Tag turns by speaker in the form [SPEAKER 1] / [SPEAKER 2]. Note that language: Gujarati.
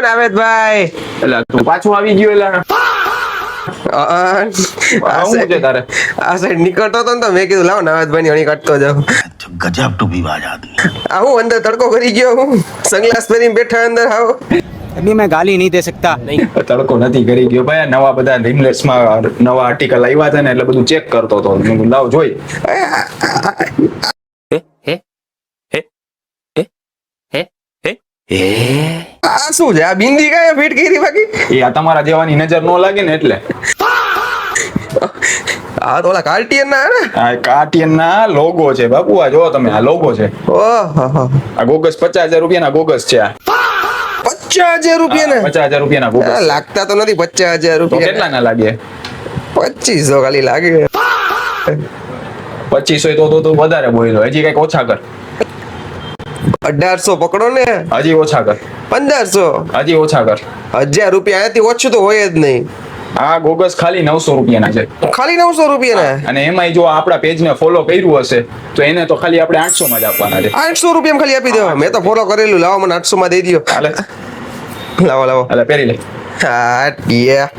[SPEAKER 1] નાવેદભાઈ
[SPEAKER 2] એટલે તું પાછું આવી ગયો એટલે હું છે તારે?
[SPEAKER 1] આ સાઈડ નીકળતો હતો ને તો મેં કીધું લાવ નાવેદભાઈ ની હણી કાઢતો જાઉં.
[SPEAKER 3] गजब टू भी आदमी.
[SPEAKER 1] આ હું અંદર તડકો કરી ગયો હું સનગ્લાસ પહેરીને બેઠા અંદર આવો.
[SPEAKER 4] अभी मैं गाली नहीं दे सकता.
[SPEAKER 2] તડકો નથી કરી ગયો ભાઈ. નવા બધા રિમલેસમાં નવા આર્ટિકલ આવ્યા છે ને એટલે બધું ચેક કરતો હતો. મેં કીધું લાવ જોઈ.
[SPEAKER 1] આ શું છે? આ બિંદી કાંઈ ફિટ કરી બાકી?
[SPEAKER 2] એ આ તમારા જેવાની નજર નો લાગે ને એટલે.
[SPEAKER 1] આ તો ઓલા કાર્ટિયન ના ને.
[SPEAKER 2] આ કાર્ટિયન ના લોગો છે બાપુ. આ જો તમે, આ લોગો છે.
[SPEAKER 1] ઓહો,
[SPEAKER 2] આ ગોગસ 50,000 રૂપિયાના ગોગસ છે. આ
[SPEAKER 1] 50,000 રૂપિયા ને?
[SPEAKER 2] 50,000 રૂપિયાના ગોગસ.
[SPEAKER 1] લાગતા તો નથી 50,000
[SPEAKER 2] તો
[SPEAKER 1] રૂપિયા.
[SPEAKER 2] કેટલા ના લાગે?
[SPEAKER 1] 2500 ખાલી લાગે.
[SPEAKER 2] 2500 તો વધારે બોલ્યો. હજી કઈક ઓછા કર.
[SPEAKER 1] 1800 પકડો ને.
[SPEAKER 2] હજી ઓછા કર.
[SPEAKER 1] 1500.
[SPEAKER 2] હજી ઓછા કર.
[SPEAKER 1] 1000 રૂપિયા આનાથી ઓછું તો હોય જ નહીં.
[SPEAKER 2] આ ગોગસ ખાલી 900 રૂપિયાના છે.
[SPEAKER 1] ખાલી 900 રૂપિયા ના?
[SPEAKER 2] અને એમાંય જો આપણા પેજ ને ફોલો કર્યું હશે તો એને તો ખાલી આપણે 800 માં જ આપવાના છે.
[SPEAKER 1] 800 રૂપિયા ખાલી આપી દેવા. મેં તો ફોલો કરેલું. લાવો મને 800 માં દઈ દો.
[SPEAKER 2] હાલે
[SPEAKER 1] લાવો
[SPEAKER 2] હાલે પહેરી લે.
[SPEAKER 1] હા ટીયા.